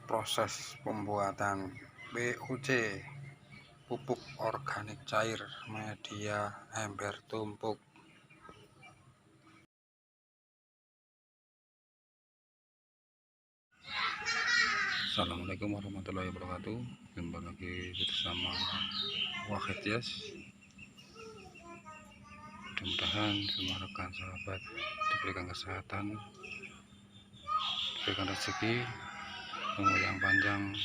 proses pembuatan POC, pupuk organik cair media ember tumpuk. Assalamualaikum warahmatullahi wabarakatuh. Jumpa lagi bersama Wahid Yas. Mudah-mudahan semua rekan sahabat diberikan kesehatan, diberikan rezeki, umur yang panjang.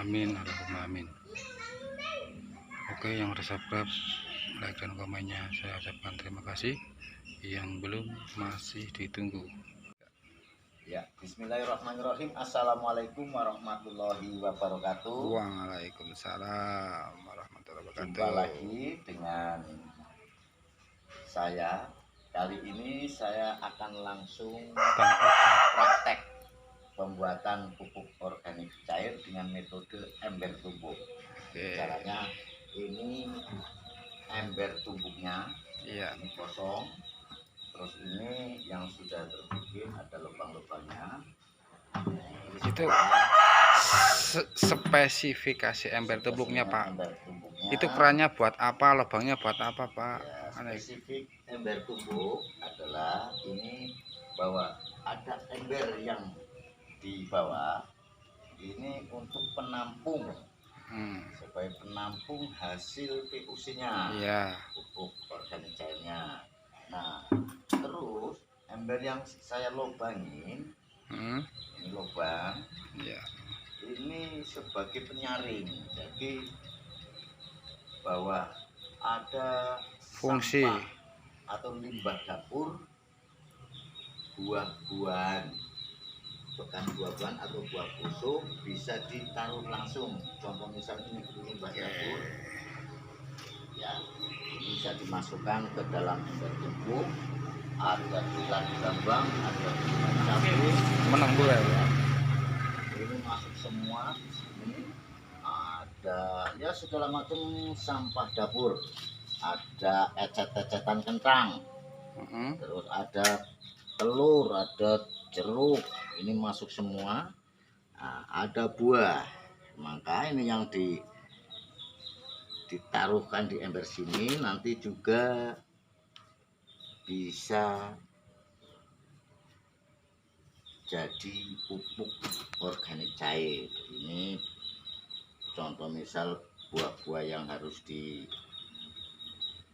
Amin, Allahumma amin. Oke, yang udah subscribe, like dan komennya saya ucapkan terima kasih. Yang belum masih ditunggu. Ya, bismillahirrahmanirrahim. Assalamualaikum warahmatullahi wabarakatuh. Waalaikumsalam warahmatullahi wabarakatuh. Jumpa lagi dengan saya. Kali ini saya akan langsung praktek pembuatan pupuk organik cair dengan metode ember tumbuk. Caranya ini ember tumbuknya, ini kosong. Terus ini yang sudah terbikin ada lubang-lubangnya. Itu spesifikasi ember tumbuknya, Pak. Itu kerannya buat apa, lubangnya buat apa, Pak? Ya, spesifik ember tumbuk adalah ini bahwa ada ember yang di bawah ini untuk penampung, sebagai penampung hasil POC-nya, pupuk organik cairnya. Nah, terus ember yang saya lubangin, ini lubang, ini sebagai penyaring. Jadi bahwa ada fungsi atau limbah dapur, buah-buahan, bekas buah-buahan atau buah busuk bisa ditaruh langsung. Contoh misal ini limbah dapur, ya, ini bisa dimasukkan ke dalam ember tumbuk. Ada tulang gambang, ada tulang cabai, menang boleh ya. Ini masuk semua di sini. Ada ya segala macam sampah dapur. Ada ecet-ecetan kentang. Terus ada telur, ada jeruk. Ini masuk semua. Nah, ada buah. Maka ini yang ditaruhkan di ember sini nanti juga bisa jadi pupuk organik cair. Ini contoh misal buah-buah yang harus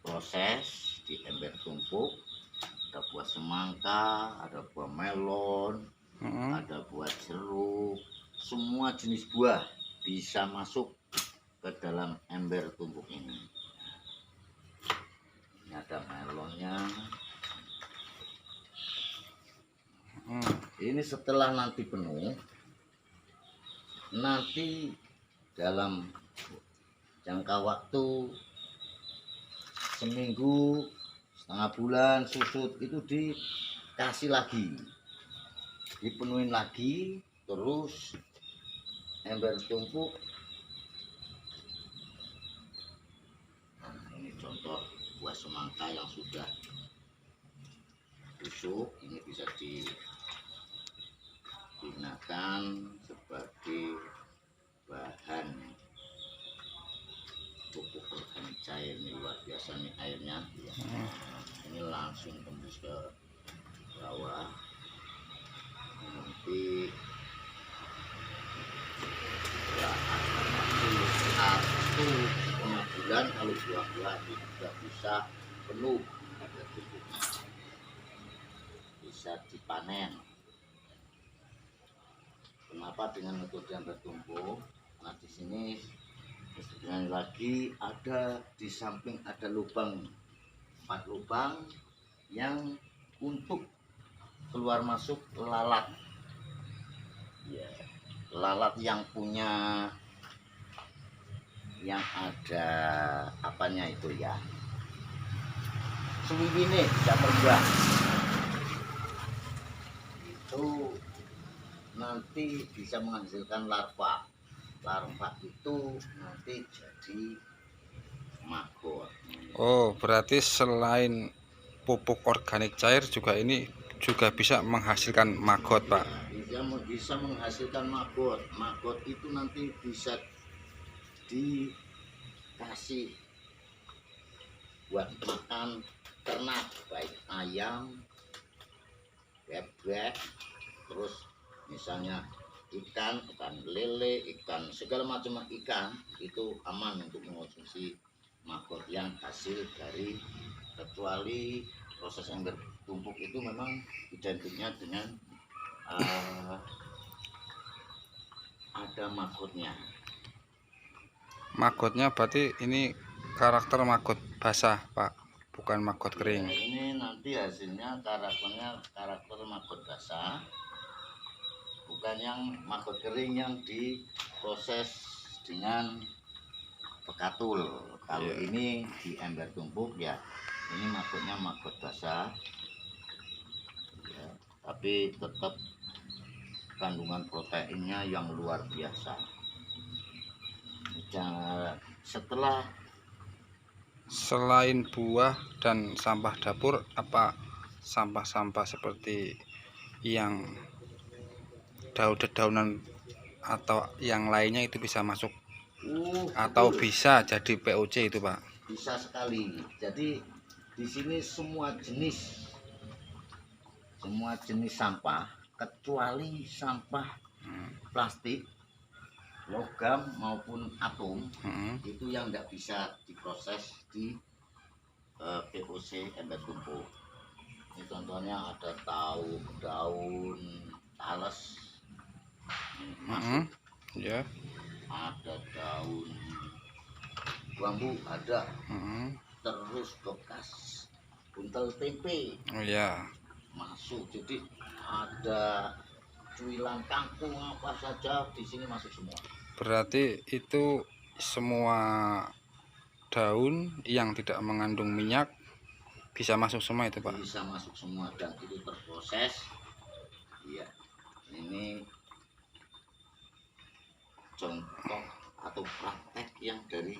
diproses di ember tumpuk. Ada buah semangka, ada buah melon, ada buah jeruk. Semua jenis buah bisa masuk ke dalam ember tumpuk ini. Ini ada melonnya. Ini setelah nanti penuh, nanti dalam jangka waktu seminggu, setengah bulan, susut itu dikasih lagi, dipenuhin lagi, terus ember tumpuk. Nah, ini contoh buah semangka yang sudah busuk, ini bisa digunakan sebagai bahan pupuk organik cair. Ini luar biasa nih airnya, ini langsung tembus ke bawah. Nanti setelah waktu 1,5 bulan kalau buah-buah itu sudah bisa penuh, ada pupuknya, bisa dipanen. Kenapa dengan metode yang bertumpuk? Nah, di sini sekali lagi ada di samping ada lubang, 4 lubang yang untuk keluar masuk lalat. Ya, lalat yang punya, yang ada apanya itu ya, suwiwine bisa terbang. Itu nanti bisa menghasilkan larva. Larva itu nanti jadi maggot. Oh, berarti selain pupuk organik cair juga ini juga bisa menghasilkan maggot, Pak. Bisa menghasilkan maggot. Maggot itu nanti bisa dikasih buat makan ternak, baik ayam, bebek, terus misalnya ikan lele, ikan segala macam ikan itu aman untuk mengonsumsi maggot yang hasil dari, kecuali proses ember tumpuk itu memang identiknya dengan ada maggotnya. Maggotnya berarti ini karakter maggot basah, Pak, bukan maggot kering. Ya, ini nanti hasilnya karakter maggot basah, bukan yang maggot kering yang diproses dengan bekatul. Kalau ini di ember tumpuk ya, ini maggotnya maggot basah ya, tapi tetap kandungan proteinnya yang luar biasa. Setelah Selain buah dan sampah dapur, apa sampah-sampah seperti yang daun-dedaunan atau yang lainnya itu bisa masuk atau betul, bisa jadi POC itu, Pak? bisa sekali. Jadi di sini semua jenis sampah kecuali sampah plastik, logam maupun atom itu yang tidak bisa diproses di POC ember tumpuk. Ini contohnya ada daun talas masuk, Ya. ada daun bambu ada, terus bekas buntel tempe Oh ya. masuk. Jadi ada cuilan kangkung apa saja di sini masuk semua. Berarti itu semua daun yang tidak mengandung minyak bisa masuk semua itu, Pak? Bisa masuk semua dan itu terproses. Iya, ini contoh atau praktek yang dari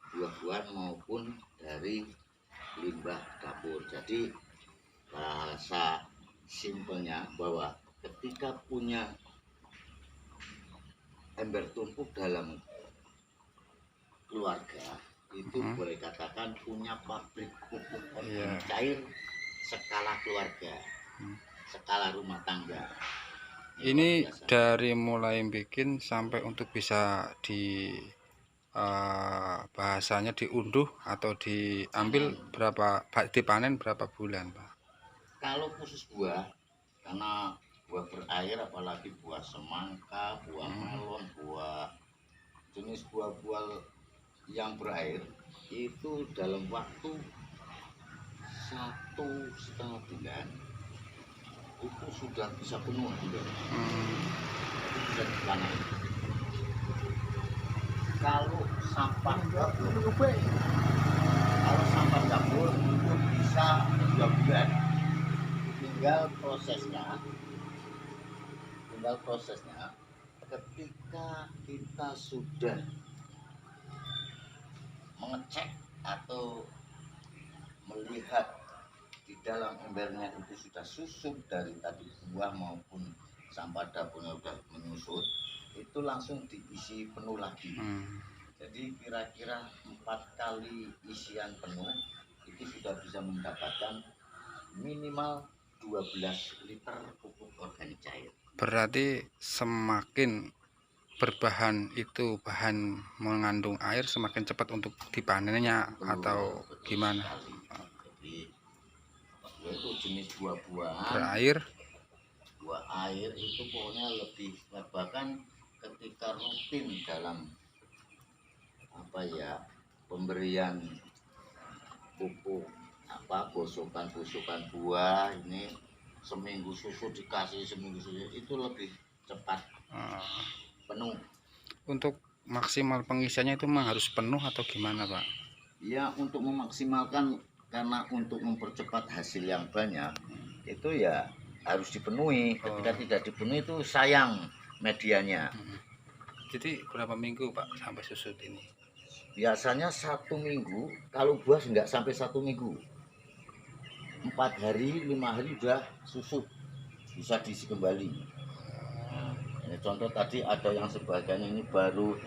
buah-buahan maupun dari limbah dapur. Jadi bahasa simpelnya bahwa ketika punya ember tumpuk dalam keluarga itu boleh katakan punya pabrik pupuk organik cair skala keluarga, skala rumah tangga. Ini dari mulai bikin sampai untuk bisa di bahasanya diunduh atau diambil dipanen berapa bulan, Pak? Kalau khusus buah, karena buah berair apalagi buah semangka, buah melon, jenis buah-buah yang berair itu dalam waktu 1,5 bulan itu sudah bisa penuh juga. Itu bisa dipanen. Kalau sampah dapur itu bisa 2 bulan. Tinggal prosesnya ketika kita sudah mengecek atau melihat di dalam embernya itu sudah susut dari tadi buah maupun sampah dapurnya sudah menyusut, itu langsung diisi penuh lagi. Jadi kira-kira 4 kali isian penuh itu sudah bisa mendapatkan minimal 12 liter pupuk organik cair. Berarti semakin berbahan itu bahan mengandung air semakin cepat untuk dipanennya atau gimana? Jadi itu jenis buah-buahan Berair. buah air itu pokoknya lebih, bahkan ketika rutin dalam pemberian pupuk bosokan buah ini seminggu susu itu lebih cepat penuh. Untuk maksimal pengisiannya itu memang harus penuh atau gimana, Pak? Ya, untuk memaksimalkan, karena untuk mempercepat hasil yang banyak itu ya harus dipenuhi. Ketika tidak dipenuhi itu sayang medianya. Jadi berapa minggu, Pak, sampai susut ini? Biasanya 1 minggu, kalau buah nggak sampai 1 minggu. 4 hari 5 hari udah susut, bisa diisi kembali. Nah, ini contoh tadi ada yang sebagian ini baru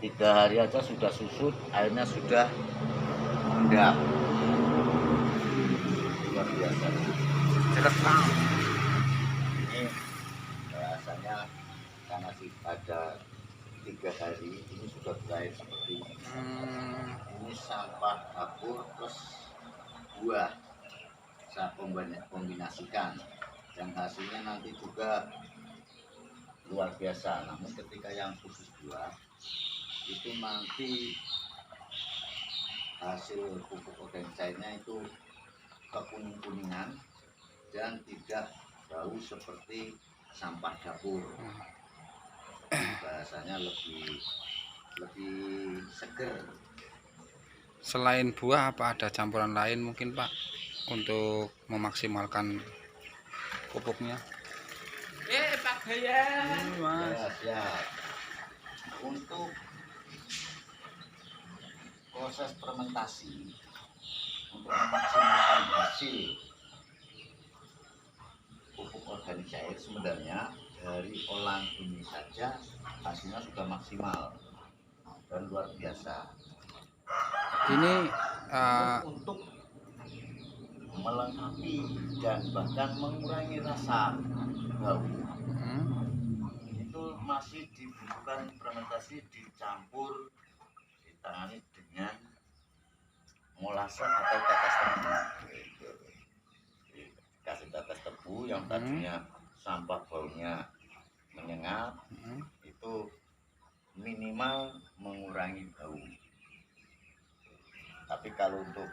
3 hari aja sudah susut, airnya sudah mengendap, luar biasa. Direkam. Ini rasanya karena sih ada 3 hari ini sudah berair seperti ini. Ini sampah dapur plus buah saya kombinasikan dan hasilnya nanti juga luar biasa. Namun ketika yang khusus buah itu nanti hasil pupuk organisanya itu kekuning-kuningan dan tidak bau seperti sampah dapur. Bahasanya lebih seger. Selain buah apa ada campuran lain mungkin Pak untuk memaksimalkan pupuknya? Pak Gaya. Mas. Ya, siap. Untuk proses fermentasi untuk memaksimalkan hasil pupuk organik cair sebenarnya dari olahan ini saja hasilnya sudah maksimal dan luar biasa. Ini Untuk melengkapi dan bahkan mengurangi rasa bau itu masih dibutuhkan fermentasi dicampur ditangani dengan molase atau tetes tebu. Kasih tetes tebu yang tadinya sampah baunya menyengat itu minimal mengurangi bau. Tapi kalau untuk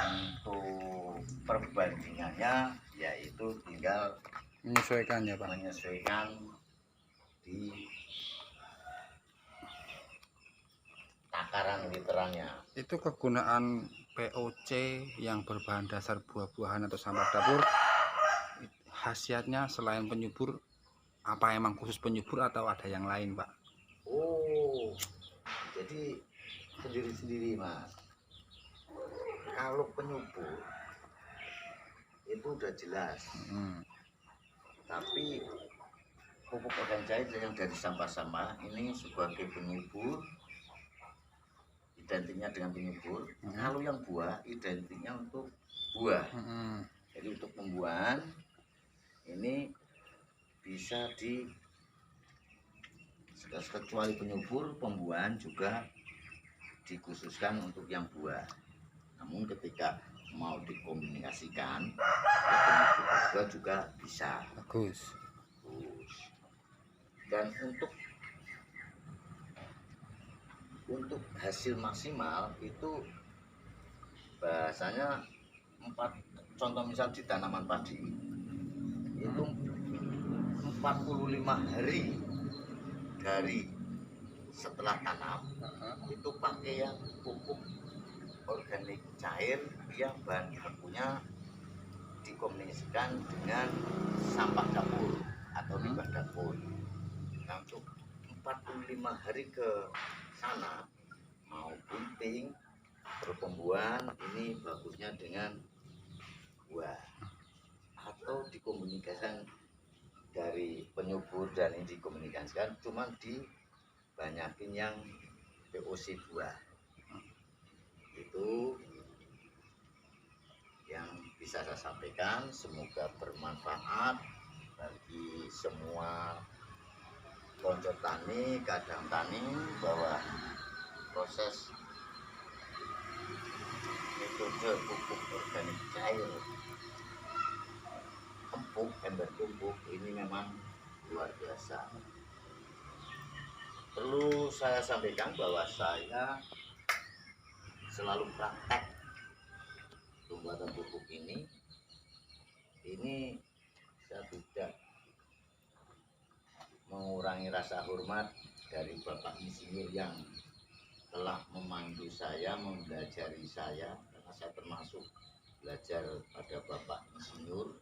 untuk perbandingannya yaitu tinggal menyesuaikan ya Pak. menyesuaikan di takaran literannya. Itu kegunaan POC yang berbahan dasar buah-buahan atau sampah dapur, khasiatnya selain penyubur, apa emang khusus penyubur atau ada yang lain Pak? Oh, jadi sendiri-sendiri Mas. Kalau penyubur itu udah jelas. Tapi pupuk organik cair yang dari sampah-sampah ini sebagai penyubur, identiknya dengan penyubur. Kalau yang buah identiknya untuk buah. Jadi untuk pembuahan ini bisa di kecuali penyubur, pembuahan juga dikhususkan untuk yang buah. Namun ketika mau dikomunikasikan ya juga bisa Bagus. Dan untuk hasil maksimal itu bahasanya 4 contoh misal di tanaman padi itu 45 hari dari setelah tanam itu pakai yang pupuk organik cair yang bahan bakunya dikombinasikan dengan sampah dapur atau limbah dapur. Nah, untuk 45 hari ke sana mau bunting perpembuahan ini bagusnya dengan buah atau dikomunikasikan dari penyubur dan ini dikomunikasikan cuman dibanyakin yang POC buah. Itu yang bisa saya sampaikan, semoga bermanfaat bagi semua konco tani, kadang tani bahwa proses metode pupuk organik cair empuk, ember tumpuk ini memang luar biasa. Perlu saya sampaikan bahwa saya selalu praktek pembuatan pupuk ini saya tidak mengurangi rasa hormat dari Bapak Insinyur yang telah memandu saya, mempelajari saya, karena saya termasuk belajar pada Bapak Insinyur.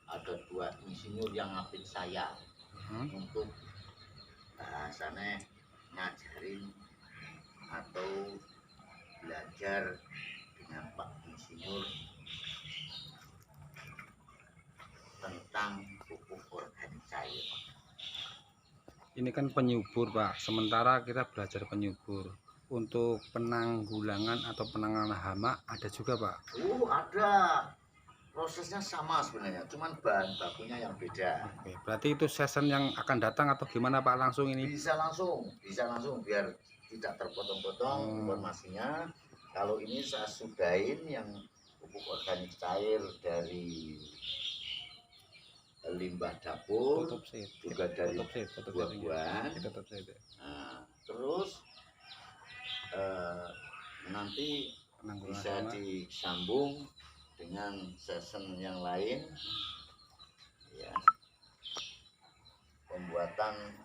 Ada 2 insinyur yang ngapit saya untuk bahasanya ngajarin atau belajar dengan Pak Insinyur tentang pupuk organik cair. Ini kan penyubur Pak, sementara kita belajar penyubur. Untuk penanggulangan atau penanganan hama ada juga Pak? Ada. Prosesnya sama sebenarnya, cuman bahan bakunya yang beda. Oke, berarti itu season yang akan datang atau gimana Pak langsung ini? Bisa langsung biar tidak terpotong-potong informasinya. Kalau ini saya sudahin yang pupuk organik cair dari limbah dapur, juga dari buah-buahan. Nah, terus nanti bisa disambung dengan season yang lain, ya. Pembuatan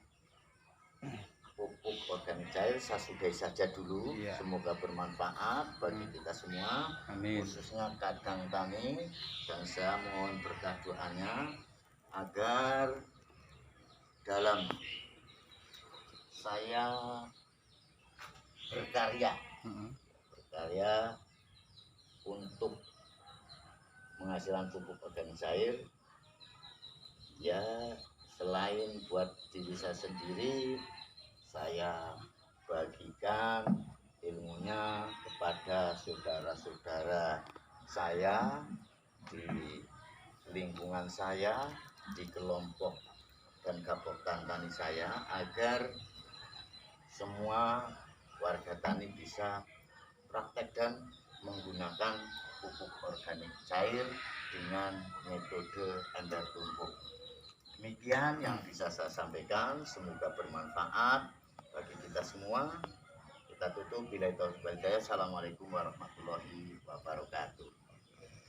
pupuk organik cair saya sudahi saja dulu. Semoga bermanfaat bagi kita semua. Amin. Khususnya Kadang Tani, dan saya mohon berkah doanya agar dalam saya berkarya untuk menghasilkan pupuk organik cair, ya selain buat diri saya sendiri, saya bagikan ilmunya kepada saudara-saudara saya di lingkungan saya, di kelompok dan kabupaten tani saya, agar semua warga tani bisa praktek dan menggunakan pupuk organik cair dengan metode ember tumpuk. Demikian yang bisa saya sampaikan, semoga bermanfaat bagi kita semua. Kita tutup. Assalamualaikum warahmatullahi wabarakatuh.